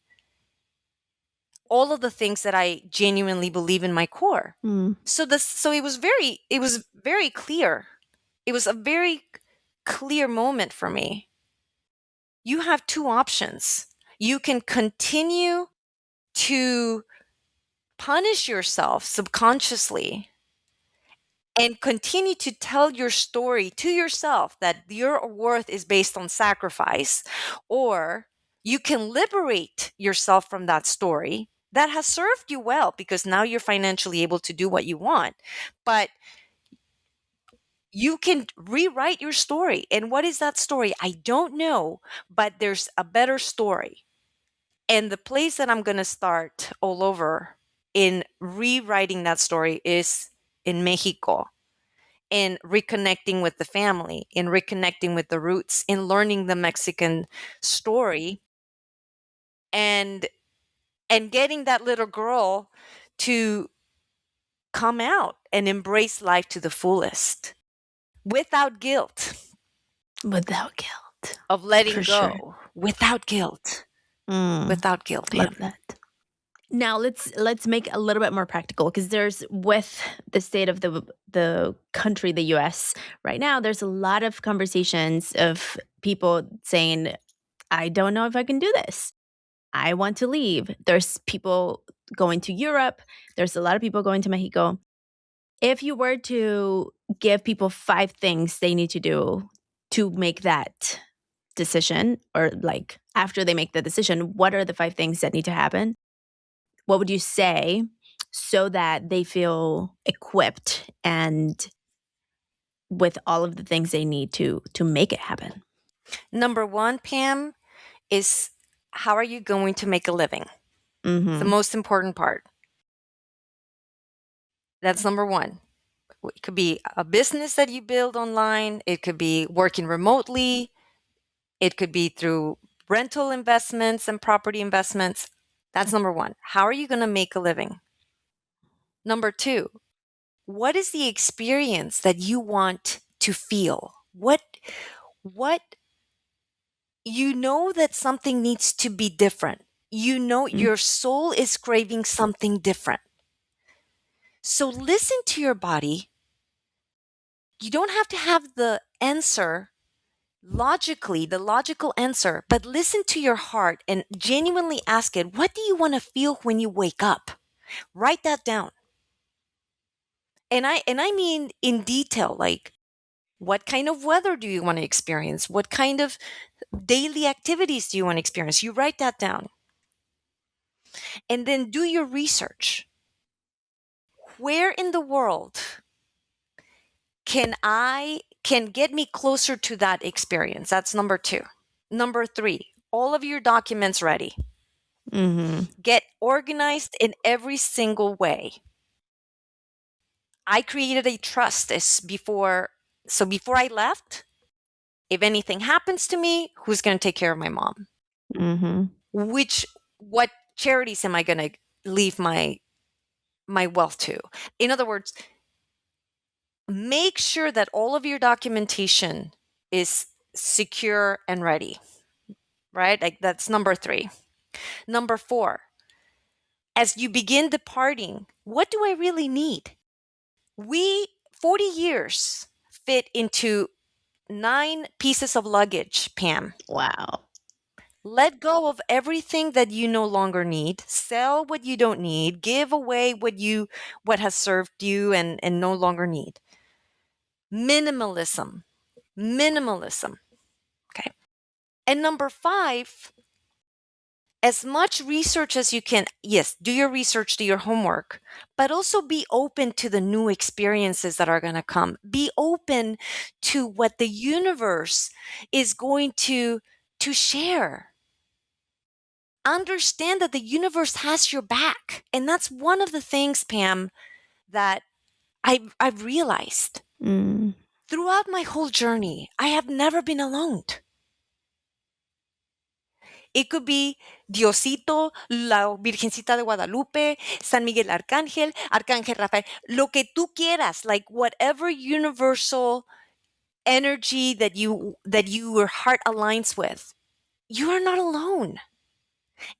all of the things that I genuinely believe in my core. Mm. So it was very clear. It was a very clear moment for me. You have two options. You can continue to punish yourself subconsciously and continue to tell your story to yourself that your worth is based on sacrifice, or you can liberate yourself from that story that has served you well because now you're financially able to do what you want. But you can rewrite your story. And what is that story? I don't know, but there's a better story. And the place that I'm going to start all over in rewriting that story is in Mexico, in reconnecting with the family, in reconnecting with the roots, in learning the Mexican story, and getting that little girl to come out and embrace life to the fullest without guilt Without guilt. of letting For sure. go. without guilt. Without guilt, Love Pam. that. Now let's make a little bit more practical, because there's, with the state of the country, the US right now, there's a lot of conversations of people saying, I don't know if I can do this. I want to leave. There's people going to Europe. There's a lot of people going to Mexico. If you were to give people 5 things they need to do to make that decision, or like after they make the decision, what are the 5 things that need to happen? What would you say so that they feel equipped and with all of the things they need to make it happen? Number one, Pam, is how are you going to make a living? It's the Mhm. most important part. That's number one. It could be a business that you build online. It could be working remotely. It could be through rental investments and property investments. That's number one. How are you going to make a living? Number two, what is the experience that you want to feel? What you know that something needs to be different. You know Mm. your soul is craving something different. So listen to your body. You don't have to have the answer logically, the logical answer, but listen to your heart and genuinely ask it, what do you want to feel when you wake up? Write that down. And I mean in detail, like what kind of weather do you want to experience? What kind of daily activities do you want to experience? You write that down. And then do your research. Where in the world can get me closer to that experience? That's number two. Number three, all of your documents ready. Mhm. Get organized in every single way. I created a trust so before I left, if anything happens to me, who's going to take care of my mom? Mhm. What charities am I going to leave my wealth to? In other words, make sure that all of your documentation is secure and ready, right? Like that's number three. Number four, as you begin departing, what do I really need? 40 years fit into 9 pieces of luggage, Pam. Wow. Let go of everything that you no longer need. Sell what you don't need. Give away what has served you and no longer need. Minimalism. Minimalism. Okay. And number 5, as much research as you can. Yes, do your research, do your homework, but also be open to the new experiences that are going to come. Be open to what the universe is going to share. Understand that the universe has your back. And that's one of the things, Pam, that I've realized Mm. throughout my whole journey. I have never been alone. It could be Diosito, la Virgencita de Guadalupe, San Miguel Arcángel, Arcángel Rafael, lo que tú quieras, like whatever universal energy that your heart aligns with. You are not alone.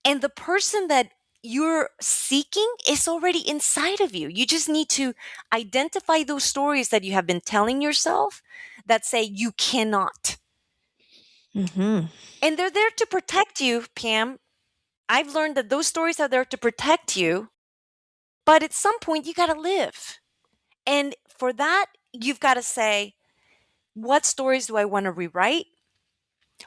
And the person that you're seeking is already inside of you. You just need to identify those stories that you have been telling yourself that say you cannot. Mhm. And they're there to protect you, Pam. I've learned that those stories are there to protect you, but at some point you got to live. And for that, you've got to say, what stories do I want to rewrite?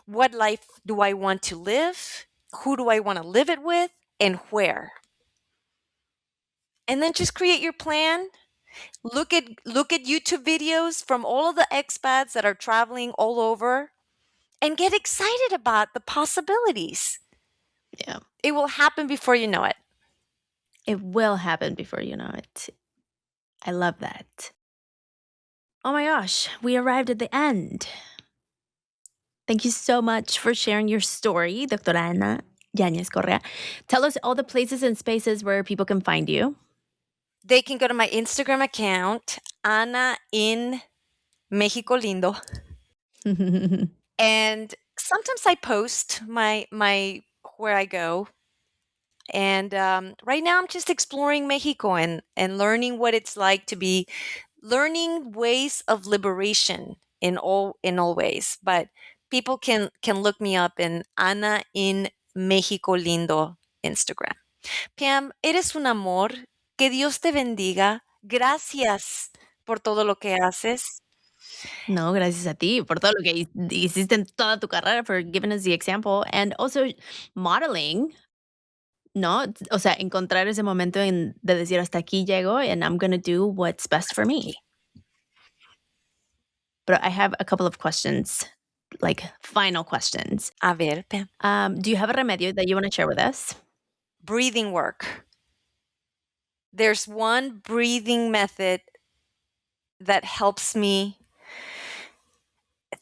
What life do I want to live? Who do I want to live it with? And where? And then just create your plan. Look at YouTube videos from all of the expats that are traveling all over and get excited about the possibilities. Yeah. It will happen before you know it. It will happen before you know it. I love that. Oh my gosh, we arrived at the end. Thank you so much for sharing your story, Doctora Ana Yáñez-Correa. Tell us all the places and spaces where people can find you. They can go to my Instagram account, Ana in Mexico Lindo, and sometimes I post my where I go, and right now I'm just exploring Mexico and learning what it's like to be learning ways of liberation in all ways. But people can look me up in Ana in Mexico Lindo Instagram. Pam, eres un amor. Que Dios te bendiga. Gracias por todo lo que haces. No, gracias a ti por todo lo que hiciste en toda tu carrera, for giving us the example, and also modeling, ¿no? O sea, encontrar ese momento de decir: "Hasta aquí llego, and I'm gonna do what's best for Hasta aquí. me." But I have a couple of questions, like, final questions. A ver, Pam. Do you have a remedio that you wanna share with us? Breathing work. There's one breathing method that helps me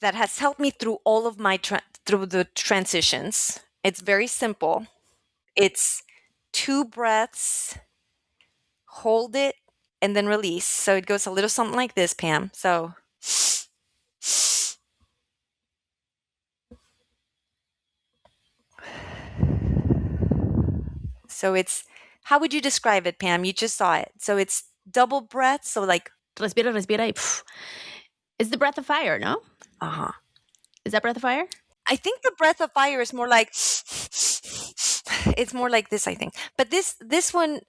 that has helped me through all of my through the transitions. It's very simple. It's 2 breaths, hold it, and then release. So it goes a little something like this, Pam. So it's how would you describe it, Pam? You just saw it. So it's double breath, so like Respira, respira, y it's the breath of fire, no? uh-huh. Is that breath of fire? I think the breath of fire is more like it's more like this, I think. But this one,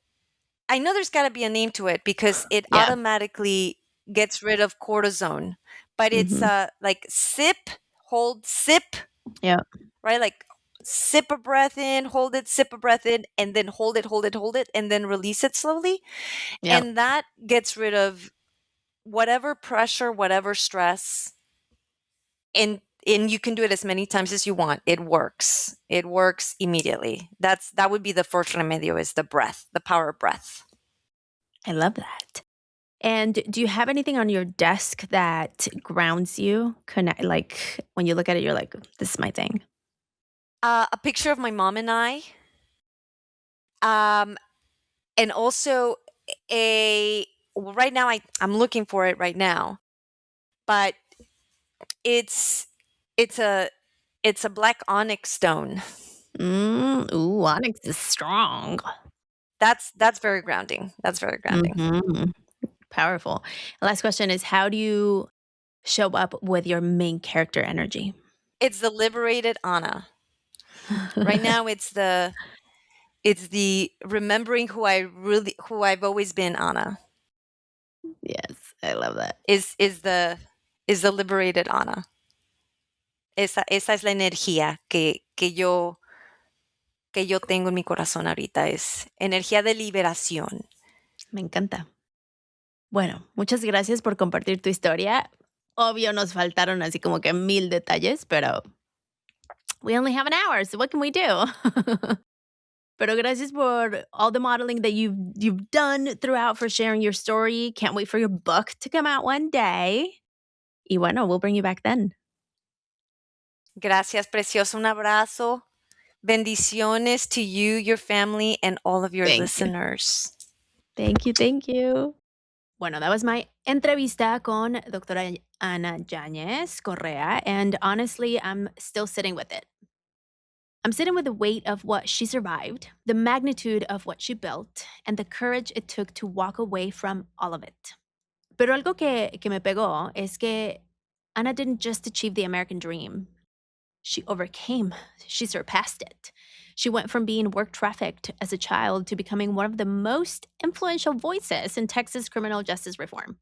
I know there's got to be a name to it because it Yeah. automatically gets rid of cortisone. But it's Mhm. like sip, hold, sip, Yeah. right? Like sip a breath in, hold it, sip a breath in, and then hold it, hold it, hold it, and then release it slowly. Yeah. And that gets rid of whatever pressure, whatever stress, and you can do it as many times as you want. It works. It works immediately. That would be the first remedio is the breath, the power of breath. I love that. And do you have anything on your desk that grounds you? Connect, like, when you look at it, you're like, "This is my thing." A picture of my mom and I, um, and also a well, right now I'm looking for it right now, but it's it's a it's a black onyx stone. Ooh, onyx is strong. That's very grounding. That's very grounding. Mhm. Powerful. Last question is, how do you show up with your main character energy? It's the liberated Anna. Right now it's the remembering who I've always been, Anna. Yes, I love that. Is the liberated Anna. Esa es la energía que yo tengo en mi corazón ahorita, es energía de liberación. Me encanta. Bueno, muchas gracias por compartir tu historia. Obvio, nos faltaron así como que 1000 detalles, pero we only have an hour, so what can we do? Pero gracias por all the modeling that you've done throughout, for sharing your story. Can't wait for your book to come out one day. Y bueno, we'll bring you back then. Gracias, precioso. Un abrazo. Bendiciones to you, your family, and all of your Thank you. listeners. Thank you, thank you. Bueno, that was my entrevista con doctora Ana Yáñez-Correa, and honestly, I'm still sitting with it. I'm sitting with the weight of what she survived, the magnitude of what she built, and the courage it took to walk away from all of it. Pero algo que me pegó es que Ana didn't just achieve the American dream. She overcame, she surpassed it. She went from being work trafficked as a child to becoming one of the most influential voices in Texas criminal justice reform.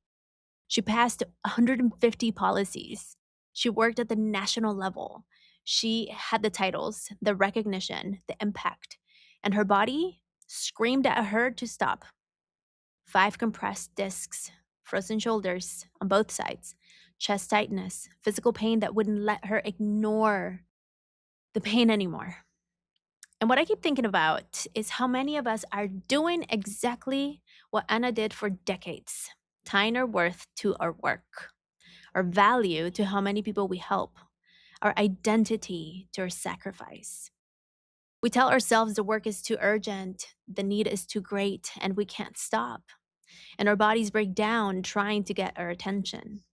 She passed 150 policies. She worked at the national level. She had the titles, the recognition, the impact, and her body screamed at her to stop. 5 compressed discs, frozen shoulders on both sides, chest tightness, physical pain that wouldn't let her ignore the pain anymore. And what I keep thinking about is how many of us are doing exactly what Anna did for decades, tying our worth to our work, our value to how many people we help, our identity to our sacrifice. We tell ourselves the work is too urgent, the need is too great, and we can't stop. And our bodies break down trying to get our attention.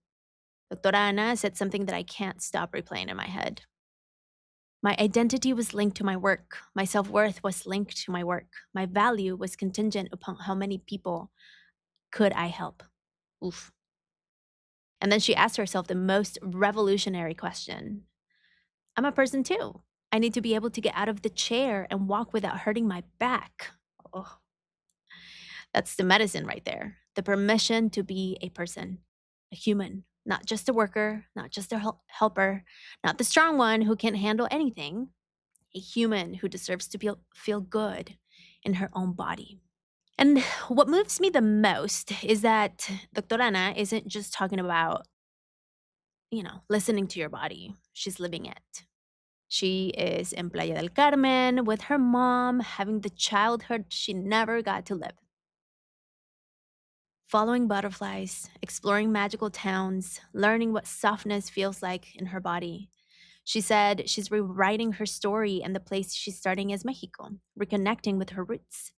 Doctora Ana said something that I can't stop replaying in my head. My identity was linked to my work. My self-worth was linked to my work. My value was contingent upon how many people could I help. Oof. And then she asked herself the most revolutionary question. I'm a person too. I need to be able to get out of the chair and walk without hurting my back. Oh, that's the medicine right there. The permission to be a person, a human, not just a worker, not just a helper, not the strong one who can't handle anything, a human who deserves to feel good in her own body. And what moves me the most is that Dr. Ana isn't just talking about, listening to your body. She's living it. She is in Playa del Carmen with her mom, having the childhood she never got to live. Following butterflies, exploring magical towns, learning what softness feels like in her body. She said she's rewriting her story, and the place she's starting is Mexico, reconnecting with her roots.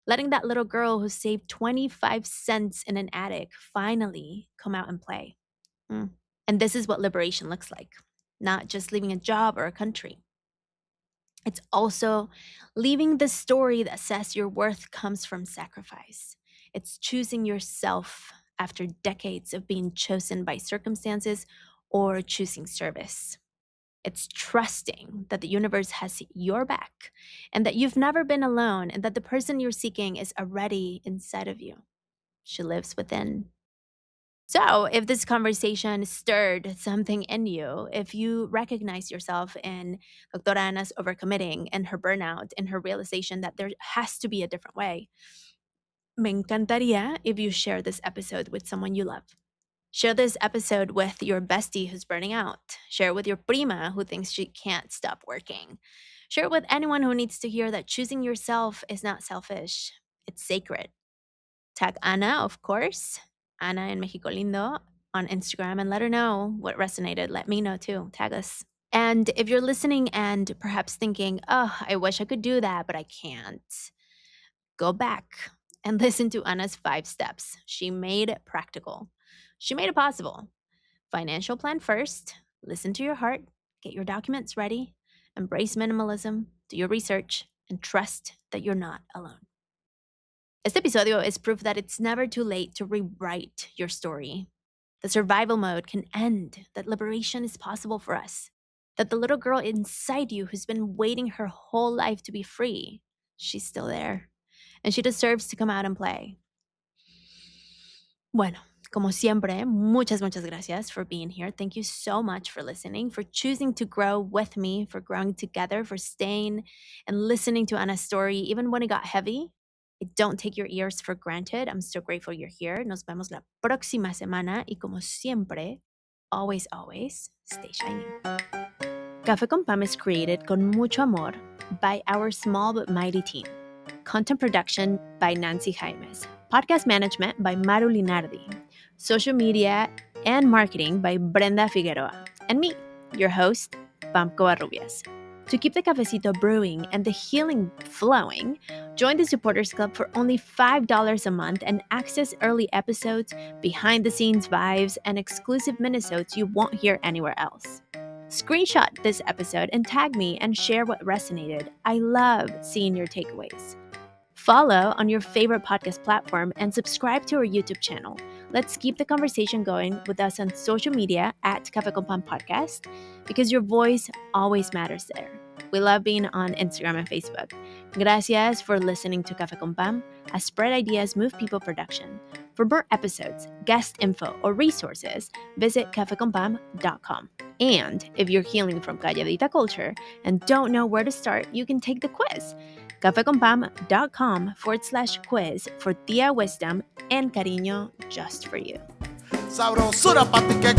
Letting that little girl who saved 25 cents in an attic finally come out and play. Mm. And this is what liberation looks like, not just leaving a job or a country. It's also leaving the story that says your worth comes from sacrifice. It's choosing yourself after decades of being chosen by circumstances or choosing service. It's trusting that the universe has your back and that you've never been alone and that the person you're seeking is already inside of you. She lives within. So, if this conversation stirred something in you, if you recognize yourself in Dr. Ana's overcommitting and her burnout and her realization that there has to be a different way, me encantaría if you share this episode with someone you love. Share this episode with your bestie who's burning out. Share it with your prima who thinks she can't stop working. Share it with anyone who needs to hear that choosing yourself is not selfish, it's sacred. Tag Ana, of course, Ana in Mexico Lindo on Instagram, and let her know what resonated. Let me know too. Tag us. And if you're listening and perhaps thinking, oh, I wish I could do that, but I can't, go back and listen to Ana's 5 steps. She made it practical. She made it possible. Financial plan first, listen to your heart, get your documents ready, embrace minimalism, do your research, and trust that you're not alone. Este episodio is proof that it's never too late to rewrite your story. The survival mode can end, that liberation is possible for us, that the little girl inside you who's been waiting her whole life to be free, she's still there, and she deserves to come out and play. Bueno, como siempre, muchas gracias for being here. Thank you so much for listening, for choosing to grow with me, for growing together, for staying and listening to Ana's story, even when it got heavy. Don't take your ears for granted. I'm so grateful you're here. Nos vemos la próxima semana y como siempre, always, stay shining. Café con Pam is created con mucho amor by our small but mighty team. Content production by Nancy Jaimes. Podcast management by Maru Linardi. Social media and marketing by Brenda Figueroa. And me, your host, Pam Covarrubias. To keep the cafecito brewing and the healing flowing, join the Supporters Club for only $5 a month and access early episodes, behind-the-scenes vibes, and exclusive minisodes you won't hear anywhere else. Screenshot this episode and tag me and share what resonated. I love seeing your takeaways. Follow on your favorite podcast platform and subscribe to our YouTube channel. Let's keep the conversation going with us on social media at Café con Pan Podcast because your voice always matters there. We love being on Instagram and Facebook. Gracias for listening to Café con Pan, a Spread Ideas Move People production. For more episodes, guest info, or resources, visit cafeconpam.com. And if you're healing from calladita culture and don't know where to start, you can take the quiz. cafeconpam.com/quiz for tia wisdom and cariño just for you. Sabrosura pa' ti que